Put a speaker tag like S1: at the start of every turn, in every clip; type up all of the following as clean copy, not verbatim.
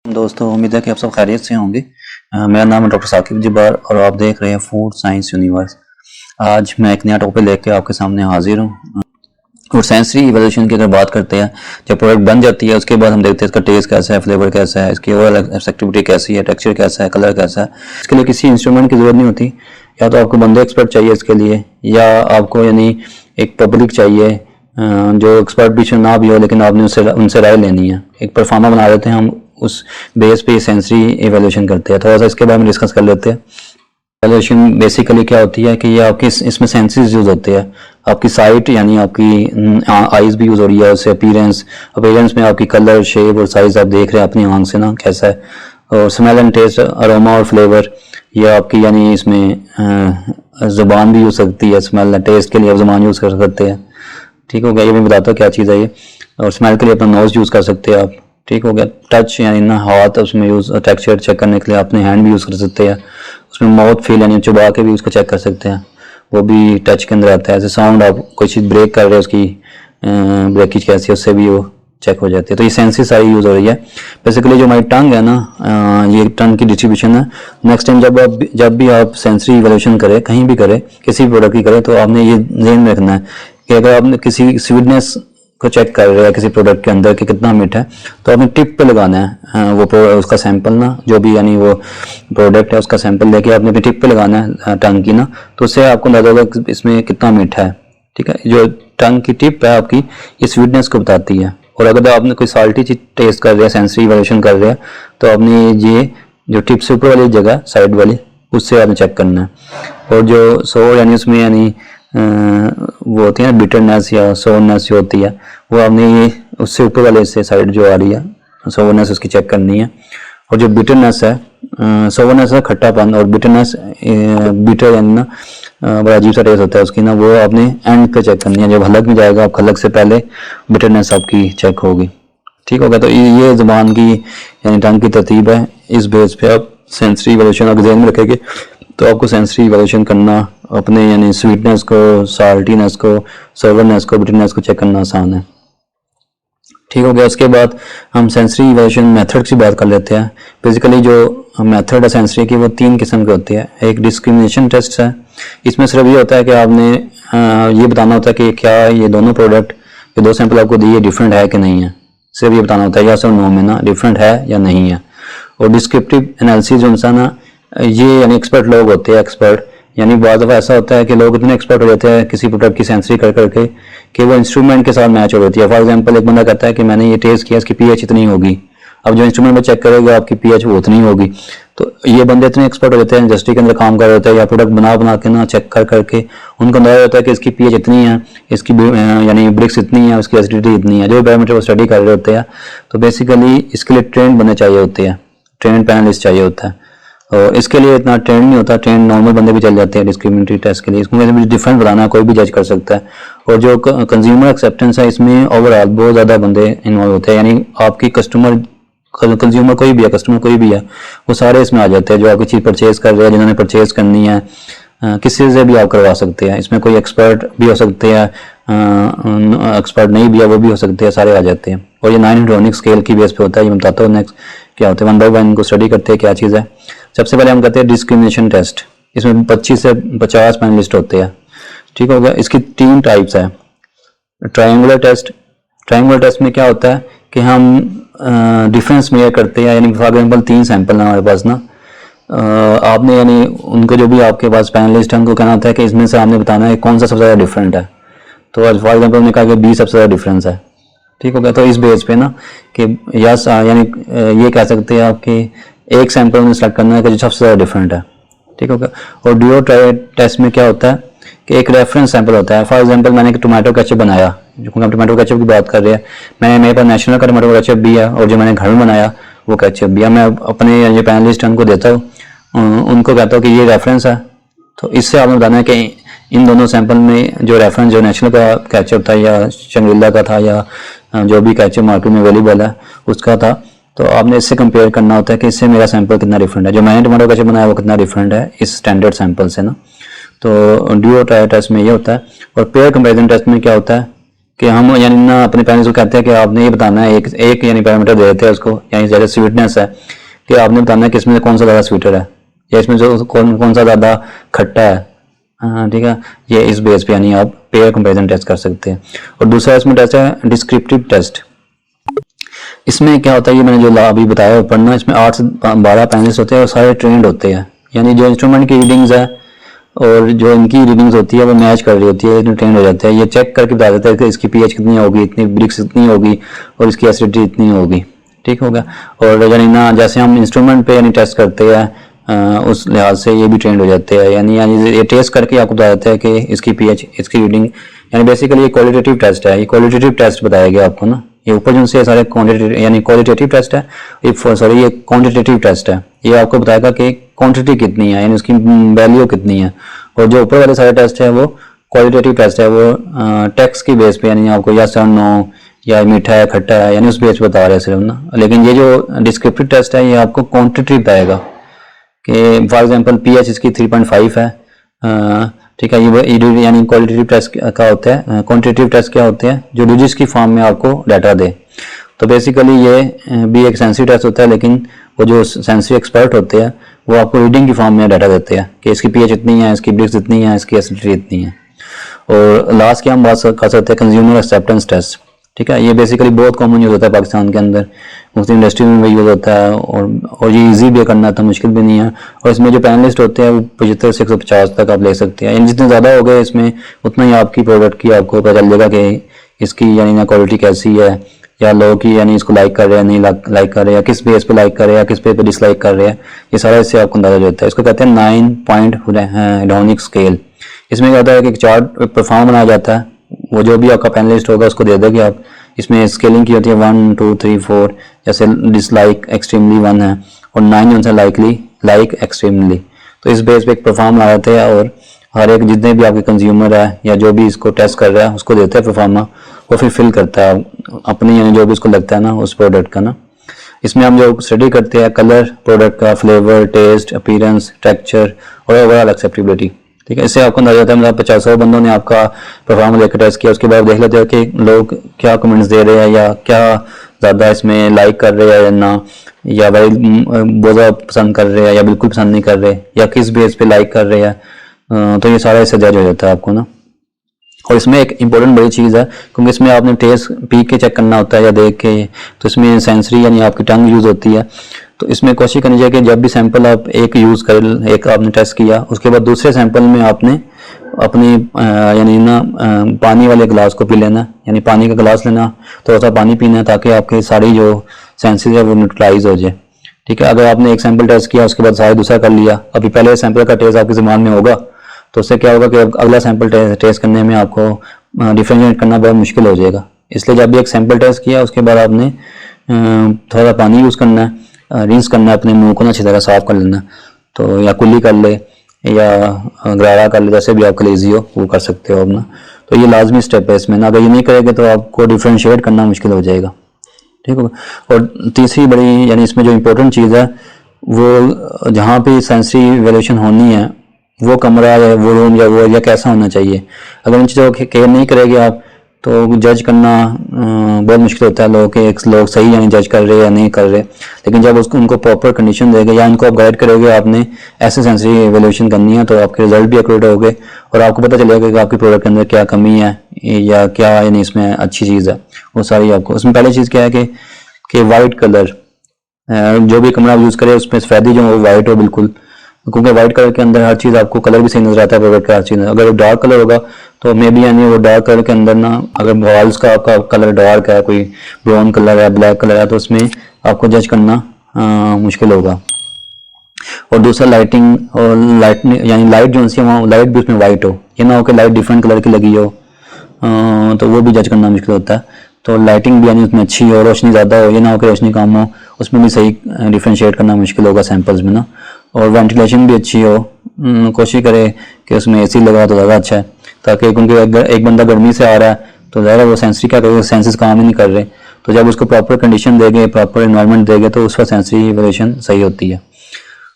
S1: दोस्तों, उम्मीद है कि आप सब खैरियत से होंगे। मेरा नाम है डॉक्टर साकिब जिबार और आप देख रहे हैं फूड साइंस यूनिवर्स। आज मैं एक नया टॉपिक लेके आपके सामने हाजिर हूँ। और सेंसरी इवोल्यूशन की अगर बात करते हैं, जब प्रोडक्ट बन जाती है उसके बाद हम देखते हैं इसका टेस्ट कैसा है, फ्लेवर कैसा है, इसकी ओवरऑल एक्सेप्टेबिलिटी कैसी है, टेक्सचर कैसा है, कलर कैसा है। इसके लिए किसी इंस्ट्रूमेंट की जरूरत नहीं होती। या तो आपको बंदे एक्सपर्ट चाहिए इसके लिए, या आपको यानी एक पब्लिक चाहिए जो एक्सपर्ट भी ना भी हो, लेकिन आपने उनसे राय लेनी है। एक परफॉर्मा बना देते हैं हम, उस बेस पे सेंसरी इवोल्यूशन करते हैं। थोड़ा सा इसके बारे में डिस्कस कर लेते हैं। इवोल्यूशन बेसिकली क्या होती है कि ये आपकी इसमें सेंसेस यूज होते हैं। आपकी साइट यानी आपकी आईज भी यूज हो रही है, उससे अपीयरेंस में आपकी कलर, शेप और साइज आप देख रहे हैं अपनी आंख से ना कैसा है। और स्मेल एंड टेस्ट, अरोमा और फ्लेवर, ये आपकी यानी इसमें जुबान भी हो सकती है। स्मेल एंड टेस्ट के लिए आप जुबान यूज कर सकते हैं, ठीक हो गया। ये मैं बताता हूँ क्या चीज़ है ये। और स्मेल के लिए अपना नोज यूज कर सकते हैं आप, ठीक हो गया। टच यानी ना हाथ उसमें यूज, टेक्सचर चेक करने के लिए अपने हैंड भी यूज कर सकते हैं। उसमें माउथ फील यानी चुबा के भी उसको चेक कर सकते हैं, वो भी टच के अंदर आता है। ऐसे साउंड, आप कोई चीज़ ब्रेक कर रहे हैं, उसकी ब्रेकेज कैसी है, उससे भी वो चेक हो जाती है। तो ये सेंसेस सारी यूज हो रही है। बेसिकली जो हमारी टंग है ना, ये टंग की डिस्ट्रीब्यूशन है। नेक्स्ट टाइम जब भी आप सेंसरी इवोल्यूशन करें, कहीं भी करें, किसी भी प्रोडक्ट की करें, तो आपने ये ध्यान में रखना है कि अगर आपने किसी स्वीटनेस को चेक कर रहे हैं किसी प्रोडक्ट के अंदर कि कितना मीठा है, तो आपने टिप पे लगाना है वो उसका सैंपल ना, जो भी यानी वो प्रोडक्ट है उसका सैंपल लेके आपने अपनी टिप पे लगाना है टंग की ना, तो उससे आपको अंदाजा होगा इसमें कितना मीठा है, ठीक है। जो टंग की टिप है आपकी, ये स्वीटनेस को बताती है। और अगर आपने कोई साल्टी चीज टेस्ट कर रहे हैं, सेंसरी इवोल्यूशन कर रहे हैं, तो आपने ये जो टिप से ऊपर वाली जगह, साइड वाली, उससे आपने चेक करना है। और जो सोर यानी उसमें यानी वो होती है ना बिटरनेस या सोरनेस जो होती है, वो आपने ये उससे ऊपर वाले से साइड जो आ रही है सोरनेस, उसकी चेक करनी है। और जो बिटरनेस है, सोरनेस है खट्टापन, और बिटरनेस बिटर यानी ना बड़ा अजीब सा टेस्ट होता है उसकी ना, वो आपने एंड पे चेक करनी है। जब हलक में जाएगा, आप हलक से पहले बिटरनेस आपकी चेक होगी, ठीक होगा। तो ये जुबान की यानी टंग की तरतीब है। इस बेस पे आप सेंसरी इवोल्यूशन अगर ध्यान में रखेंगे तो आपको सेंसरी इवोल्यूशन करना, अपने यानी स्वीटनेस को, साल्टीनेस को, सोवरनेस को, बिटरनेस को चेक करना आसान है, ठीक हो गया। उसके बाद हम सेंसरी इवोल्यूशन मेथड की बात कर लेते हैं। बेसिकली जो मेथड है सेंसरी की, वो 3 किस्म के होते हैं। एक डिस्क्रिमिनेशन टेस्ट है। इसमें सिर्फ ये होता है कि आपने ये बताना होता है कि क्या ये दोनों प्रोडक्ट, ये 2 सैंपल आपको दिए डिफरेंट है कि नहीं है। सिर्फ ये बताना होता है या सर नो में ना, डिफरेंट है या नहीं है। और डिस्क्रिप्टिव एनालिसिस जो इंसान ना, ये यानी एक्सपर्ट लोग होते हैं। एक्सपर्ट यानी बहुत दफ़ा ऐसा होता है कि लोग इतने एक्सपर्ट हो जाते हैं किसी प्रोडक्ट की सेंसरी कर करके कि वो इंस्ट्रूमेंट के साथ मैच हो जाती है। फॉर एग्जांपल, एक बंदा कहता है कि मैंने ये टेस्ट किया, इसकी पीएच इतनी होगी। अब जो इंस्ट्रूमेंट में चेक करेगा आपकी पीएच वो उतनी होगी। तो ये बंदे इतने एक्सपर्ट हो जाते हैं, इंडस्ट्री के अंदर काम कर रहे होते हैं या प्रोडक्ट बना के ना चेक कर करके उनको अंदाजा होता है कि इसकी पीएच इतनी है, इसकी यानी ब्रिक्स इतनी है, उसकी एसिडिटी इतनी है, जो पैरामीटर वो स्टडी कर रहे होते हैं। तो बेसिकली इसके लिए ट्रेंड बनने चाहिए होते हैं, ट्रेंड पैनलिस्ट चाहिए होता है। और इसके लिए इतना ट्रेंड नहीं होता, ट्रेंड नॉर्मल बंदे भी चल जाते हैं डिस्क्रिमिनेटरी टेस्ट के लिए। इसमें डिफरेंस बताना कोई भी जज कर सकता है। और जो कंज्यूमर एक्सेप्टेंस है, इसमें ओवरऑल बहुत ज़्यादा बंदे इन्वॉल्व होते हैं। यानी आपकी कंज्यूमर कोई भी है, कस्टमर कोई भी है, वो सारे इसमें आ जाते हैं। जो आपकी चीज़ परचेज कर रहे हैं, जिन्होंने परचेज करनी है, किसी से भी आप करवा सकते हैं। इसमें कोई एक्सपर्ट भी हो सकते हैं, एक्सपर्ट नहीं भी है वो भी हो सकते हैं, सारे आ जाते हैं। और ये 9 हेड्रोनिक स्केल की बेस पे होता है। ये मैं बताता हूँ नेक्स्ट क्या होता है, 1 बाय 1 इनको स्टडी करते हैं क्या चीज़ है। सबसे पहले हम कहते हैं डिस्क्रिमिनेशन टेस्ट। इसमें 25 से 50 पैनलिस्ट होते हैं, ठीक हो गया। इसकी 3 टाइप्स है। Triangular test. ट्रायंगुलर टेस्ट में क्या होता है कि हम डिफरेंस मेजर करते हैं। यानी फॉर एग्जाम्पल 3 सैंपल है हमारे पास ना, आपने यानी उनको जो भी आपके पास पैनलिस्ट है उनको कहना होता है कि इसमें से आपने बताना है कौन सा सबसे ज़्यादा डिफरेंट है। तो आज फॉर एग्जाम्पल हमने कहा कि 20 सबसे ज़्यादा डिफरेंस है, ठीक हो गया। तो इस बेस पे ना कि यस यानी ये कह सकते हैं आप कि एक सैंपल में सेलेक्ट करना है कि जो सबसे ज़्यादा डिफरेंट है, ठीक हो गया। और ड्यूओ टेस्ट में क्या होता है कि एक रेफरेंस सैंपल होता है। फॉर एग्जांपल मैंने टोमेटो केचप बनाया, क्योंकि हम टोमेटो केचप की बात कर रहे हैं, मेरे पास नेशनल का टोमेटो केचप भी है और जो मैंने घर में बनाया वो केचप भी है। मैं अपने जो पैनलिस्ट उनको देता हूँ, उनको कहता हूँ कि ये रेफरेंस है। तो इससे आपने बताना है कि इन दोनों सैंपल में जो रेफरेंस, जो नेशनल का केचप था या शंग्रीला का था या जो भी केचप मार्केट में अवेलेबल है उसका था, तो आपने इससे कंपेयर करना होता है कि इससे मेरा सैंपल कितना डिफरेंट है, जो मैंने टोमेटो केचप बनाया वो कितना डिफरेंट है इस स्टैंडर्ड सैंपल से ना। तो ड्यूओ टेस्ट में ये होता है। और पेयर कंपैरिजन टेस्ट में क्या होता है कि हम यानी ना अपने पेरेंट्स को कहते हैं कि आपने ये बताना है, एक यानी पैरामीटर दे देते हैं उसको, यानी जैसे स्वीटनेस है कि आपने बताना है कि इसमें कौन सा ज़्यादा स्वीटर है या इसमें जो कौन सा ज़्यादा खट्टा है। हाँ ठीक है, ये इस बेस पे यानी आप पेयर कंपैरिजन टेस्ट कर सकते हैं। और दूसरा इसमें टेस्ट है डिस्क्रिप्टिव टेस्ट। इसमें क्या होता है, ये मैंने जो अभी बताया ऊपर ना, इसमें 8 से 12 पैनलिस्ट होते हैं और सारे ट्रेंड होते हैं, यानी जो इंस्ट्रूमेंट की रीडिंग्स है और जो इनकी रीडिंग्स होती है वो मैच कर रही होती है, इसमें ट्रेंड हो जाता है। ये चेक करके बता देता है कि इसकी पीएच कितनी होगी, इतनी ब्रिक्स इतनी होगी और इसकी एसिडिटी इतनी होगी, ठीक हो गया। और यानी ना जैसे हम इंस्ट्रूमेंट पे यानी टेस्ट करते हैं उस लिहाज से ये भी ट्रेंड हो जाते हैं, यानी ये टेस्ट करके आपको बता देता है कि इसकी पीएच, इसकी रीडिंग, यानी बेसिकली ये क्वालिटेटिव टेस्ट है। ये क्वालिटेटिव टेस्ट बताया गया आपको ना, ये ऊपर जो से सारे क्वांटिटेटिव यानी क्वालिटेटिव टेस्ट है, ये क्वांटिटेटिव टेस्ट है। ये आपको बताएगा कि क्वांटिटी कितनी है, यानी उसकी वैल्यू कितनी है। और जो ऊपर वाले सारे टेस्ट है वो क्वालिटेटिव टेस्ट है, वो टेक्स्ट की बेस पे, यानी आपको यस और नो या मीठा है खट्टा है, यानी उस बेस पे बता रहे हैं सिर्फ ना। लेकिन ये जो डिस्क्रिप्टिव टेस्ट है ये आपको क्वांटिटी बताएगा कि फॉर एग्जांपल पीएच इसकी 3.5 है, ठीक है। ये यानी क्वालिटेटिव टेस्ट क्या होता है, क्वांटिटेटिव टेस्ट क्या होते हैं, जो डिजिट्स की फॉर्म में आपको डाटा दे। तो बेसिकली ये भी एक सेंसरी टेस्ट होता है, लेकिन वो जो सेंसरी एक्सपर्ट होते हैं वो आपको रीडिंग की फॉर्म में डाटा देते हैं कि इसकी पीएच इतनी है, इसकी ब्रिक्स इतनी है, इसकी एसिडिटी इतनी है। और लास्ट की हम बात कर सकते हैं कंज्यूमर एक्सेप्टेंस टेस्ट, ठीक है। ये बेसिकली बहुत कॉमन यूज होता है पाकिस्तान के अंदर, मुख्तलिफ इंडस्ट्री में भी यूज होता है और ये इजी भी करना था, मुश्किल भी नहीं है। और इसमें जो पैनलिस्ट होते हैं वो 75 से 150 तक आप ले सकते हैं, यानी जितने ज़्यादा हो गए इसमें उतना ही आपकी प्रोडक्ट की आपको पता चल जाएगा कि इसकी यानी ना क्वालिटी कैसी है, या लोग की यानी इसको लाइक कर रहे हैं, नहीं लाइक कर रहे हैं, किस बेस पे लाइक कर रहे हैं, किस बेस पे डिसलाइक कर रहे हैं, ये सारा इससे आपको अंदाजा होता है। इसको कहते हैं 9 पॉइंट हेडोनिक स्केल। इसमें क्या होता है कि एक चार्ट परफॉर्म बनाया जाता है, वो जो भी आपका पैनलिस्ट होगा उसको दे देगा आप, इसमें स्केलिंग की होती है 1 2 3 4, जैसे डिसलाइक एक्सट्रीमली 1 है और 9 जो है लाइकली, लाइक एक्सट्रीमली। तो इस बेस पे एक परफॉर्म लगाते हैं और हर एक जितने भी आपके कंज्यूमर है या जो भी इसको टेस्ट कर रहा है उसको देते हैं परफॉर्मा, वो फिर फिल करता है अपनी यानी जो भी उसको लगता है ना उस प्रोडक्ट का ना। इसमें हम जो स्टडी करते हैं कलर, प्रोडक्ट का फ्लेवर, टेस्ट, अपीयरेंस, टेक्सचर और ओवरऑल एक्सेप्टेबिलिटी, ठीक है। इससे आपको अंदाजा होता है, मतलब 50 बंदों ने आपका परफॉर्म लेकर टेस्ट किया, उसके बाद देख लेते हैं कि लोग क्या कमेंट्स दे रहे हैं या क्या ज़्यादा इसमें लाइक कर रहे हैं या ना, या भाई बहुत ज़्यादा पसंद कर रहे हैं या बिल्कुल पसंद नहीं कर रहे, या किस बेस पे लाइक कर रहे हैं। तो ये सारा इससे जज हो जाता है आपको ना। और इसमें एक इम्पोर्टेंट बड़ी चीज़ है, क्योंकि इसमें आपने टेस्ट पी के चेक करना होता है या देख के, तो इसमें सेंसरी यानी आपकी टंग यूज़ होती है। तो इसमें कोशिश करनी चाहिए कि जब भी सैंपल आप एक यूज़ कर, एक आपने टेस्ट किया, उसके बाद दूसरे सैंपल में आपने अपनी यानी ना पानी वाले गिलास को पी लेना, यानी पानी का गिलास लेना, थोड़ा सा पानी पीना, ताकि आपकी सारी जो सेंसेस है वो न्यूट्रलाइज हो जाए, ठीक है। अगर आपने एक सैंपल टेस्ट किया उसके बाद सारे दूसरा कर लिया, अभी पहले सैंपल का टेस्ट आपके दिमाग में होगा, तो उससे क्या होगा कि अगला सैंपल टेस्ट करने में आपको डिफरेंशिएट करना बहुत मुश्किल हो जाएगा। इसलिए जब भी एक सैंपल टेस्ट किया उसके बाद आपने थोड़ा पानी यूज़ करना है, रिंस करना है, अपने मुंह को ना अच्छी तरह साफ कर लेना, तो या कुल्ली कर ले या गरारा कर ले, जैसे भी आपके लिए ईजी हो वो कर सकते हो अपना। तो ये लाजमी स्टेप है इसमें ना, अगर ये नहीं करेंगे तो आपको डिफरेंशिएट करना मुश्किल हो जाएगा, ठीक होगा। और तीसरी बड़ी यानी इसमें जो इम्पोर्टेंट चीज़ है वो जहाँ पे सेंसरी इवैल्यूएशन होनी है वो कमरा या वो रूम या वो या कैसा होना चाहिए, अगर इन चीज़ों को केयर नहीं करेंगे आप तो जज करना बहुत मुश्किल होता है लोगों के, लोग सही यानी जज कर रहे हैं या नहीं कर रहे। लेकिन जब उसको उनको प्रॉपर कंडीशन देंगे या इनको आप गाइड करोगे, आपने ऐसे सेंसरी इवैल्यूएशन करनी है, तो आपके रिजल्ट भी एक्यूरेट होंगे और आपको पता चलेगा कि आपके प्रोडक्ट के अंदर क्या कमी है या क्या यानी इसमें अच्छी चीज़ है, वो सारी आपको। उसमें पहली चीज़ क्या है कि वाइट कलर, जो भी कमरा यूज़ करे उसमें सफेदी जो वो वाइट हो बिल्कुल, क्योंकि वाइट कलर के अंदर हर चीज़ आपको कलर भी सही नजर आता है प्रोडक्ट का हर चीज़। अगर वो डार्क कलर होगा तो मे बी यानी वो डार्क कलर के अंदर ना, अगर वॉल्स का आपका कलर डार्क है, कोई ब्राउन कलर है, ब्लैक कलर है, तो उसमें आपको जज करना मुश्किल होगा। और दूसरा लाइटिंग, और लाइट यानी लाइट जो है वहाँ लाइट भी उसमें वाइट हो, ये ना हो कि लाइट डिफरेंट कलर की लगी हो, तो वो भी जज करना मुश्किल होता है। तो लाइटिंग भी यानी उसमें अच्छी हो, रोशनी ज़्यादा हो, ये ना हो कि रोशनी कम हो, उसमें भी सही डिफ्रेंशिएट करना मुश्किल होगा सैंपल्स में ना। और वेंटिलेशन भी अच्छी हो, कोशिश करें कि उसमें एसी लगा तो ज़्यादा अच्छा है, ताकि क्योंकि अगर एक बंदा गर्मी से आ रहा है तो ज़्यादा वो सेंसरी क्या करेगा, सेंसेस काम ही नहीं कर रहे, तो जब उसको प्रॉपर कंडीशन देंगे, प्रॉपर इन्वायरमेंट देंगे तो उसका सेंसरी इवैल्यूएशन सही होती है।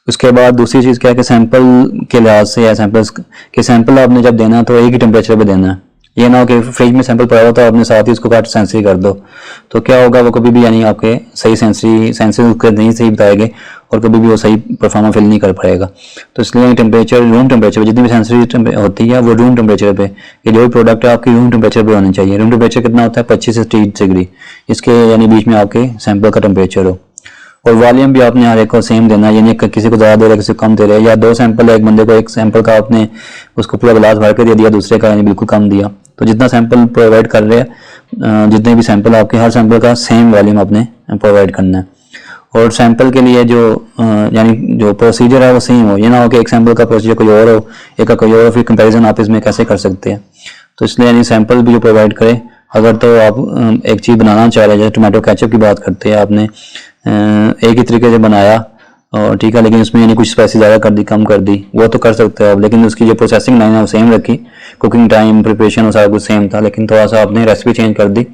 S1: उसके बाद दूसरी चीज़ क्या है कि सैंपल के लिहाज से या सैंपल आपने जब देना तो एक ही टेम्परेचर पे देना है, ये ना हो कि फ्रिज में सैंपल पड़ा हुआ तो आपने साथ ही उसको काट सेंसरी कर दो, तो क्या होगा, वो कभी भी यानी आपके सही सेंसरी उसके नहीं सही बताएंगे और कभी भी वो सही परफॉर्मा फिल नहीं कर पाएगा। तो इसलिए टेम्परेचर, रूम टेम्परेचर जितनी भी सेंसरी होती है वो रूम टेम्परेचर पे, ये जो भी प्रोडक्ट है आपकी रूम टेम्परेचर पे होनी चाहिए। रूम टेम्परेचर कितना होता है, 25 से 30 डिग्री, इसके यानी बीच में आपके सैंपल का टेम्परेचर हो। और वॉल्यूम भी आपने हर एक को सेम देना है, यानी किसी को ज़्यादा दे रहे किसी को कम दे रहे, या 2 सैंपल है, एक बंदे को 1 सैंपल का आपने उसको पूरा गिलास भर के दे दिया, दूसरे का यानी बिल्कुल कम दिया। तो जितना सैंपल प्रोवाइड कर रहे हैं, जितने भी सैंपल आपके, हर सैंपल का सेम वॉल्यूम आपने प्रोवाइड करना है। और सैंपल के लिए जो यानी जो प्रोसीजर है वो सेम हो, ये ना हो कि एक सैंपल का प्रोसीजर कोई और हो, एक का कोई और हो, फिर कंपैरिजन आप इसमें कैसे कर सकते हैं। तो इसलिए यानी सैंपल भी जो प्रोवाइड करें, अगर तो आप एक चीज़ बनाना चाह रहे हैं, जैसे टोमेटो केचप की बात करते हैं, आपने एक ही तरीके से बनाया और ठीक है, लेकिन उसमें यानी कुछ स्पाइसी ज़्यादा कर दी कम कर दी, वो तो कर सकते हो आप, लेकिन उसकी जो प्रोसेसिंग लाइन है वो सेम रखी, कुकिंग टाइम प्रिपरेशन वो सारा कुछ सेम था, लेकिन थोड़ा सा आपने रेसिपी चेंज कर दी।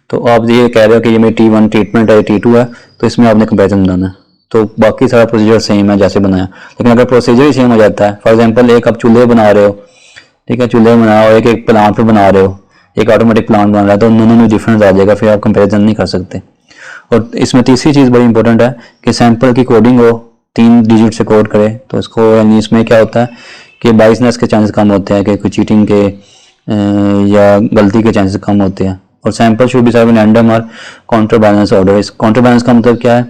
S1: तो आप ये कह रहे हो कि ये मेरी T1 ट्रीटमेंट है, T2 है, तो इसमें आपने कंपेरिजन बनाना है, तो बाकी सारा प्रोसीजर सेम है जैसे बनाया। लेकिन अगर प्रोसीजर ही सेम हो जाता है, फॉर एग्जांपल एक आप चूल्हे बना रहे हो, ठीक है, चूल्हे बनाओ, एक प्लांट पे बना रहे हो, एक ऑटोमेटिक प्लांट बन रहा है, तो दोनों में डिफरेंस आ जाएगा, फिर आप कंपेरिजन नहीं कर सकते। और इसमें तीसरी चीज़ बड़ी इंपॉर्टेंट है कि सैंपल की कोडिंग हो, 3 डिजिट से कोड करे, तो इसको यानी इसमें क्या होता है कि बाइसनेस के चांसेस कम होते हैं, कि कोई चीटिंग के या गलती के चांसेस कम होते हैं। और sample should be served in random और काउंटर बैलेंस ऑर्डर। इस काउंटर बैलेंस का मतलब क्या है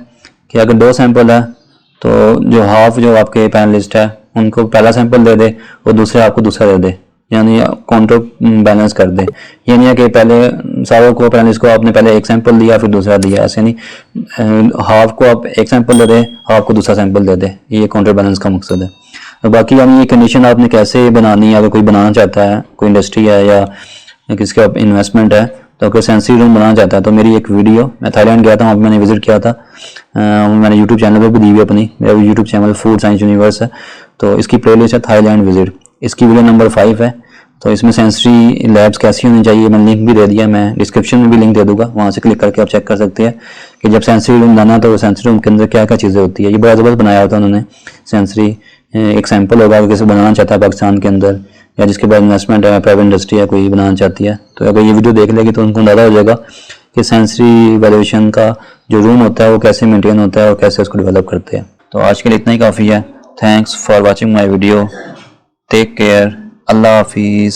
S1: कि अगर 2 सैंपल है तो जो हाफ जो आपके पैनलिस्ट है उनको पहला सैंपल दे दे और दूसरे आपको दूसरा दे दे, यानी काउंटर बैलेंस कर दे। ये नहीं है कि पहले सारों को पैनलिस्ट को आपने पहले एक सैंपल दिया फिर दूसरा दिया, ऐसे नहीं, हाफ को आप एक सैंपल दे दे, हाफ को दूसरा सैंपल दे दे, ये काउंटर बैलेंस का मकसद है। और बाकी यानी ये कंडीशन आपने कैसे बनानी है, अगर कोई बनाना चाहता है, कोई इंडस्ट्री है या किसका इन्वेस्टमेंट है, तो अगर सेंसरी रूम बनाना चाहता है तो मेरी एक वीडियो, मैं थाईलैंड गया था, वहाँ मैंने विजिट किया था, मैंने यूट्यूब चैनल पर भी दी हुई अपनी, मेरा YouTube channel food science universe है, तो इसकी प्लेलिस्ट है थाईलैंड विजिट, इसकी वीडियो नंबर 5 है। तो इसमें सेंसरी लैब्स कैसी होनी चाहिए मैंने लिंक भी दे दिया, मैं डिस्क्रिप्शन में भी लिंक दे दूंगा, वहाँ से क्लिक करके आप चेक कर सकते हैं कि जब सेंसरी रूम बनाना तो सेंसरी रूम के अंदर क्या क्या चीज़ें होती है। ये बड़ा ज़बरदस्त बनाया होता है उन्होंने सेंसरी। एक सैंपल होगा अगर किसी बनाना चाहता है पाकिस्तान के अंदर, या जिसके बाद इन्वेस्टमेंट है, प्राइवेट इंडस्ट्री है, कोई बनाना चाहती है, तो अगर ये वीडियो देख लेगी तो उनको अंदाज़ा हो जाएगा कि सेंसरी वैल्यूएशन का जो रूम होता है वो कैसे मेंटेन होता है और कैसे उसको डेवलप करते हैं। तो आज के लिए इतना ही काफ़ी है। Thanks for watching my video, take care, अल्लाह हाफिज़।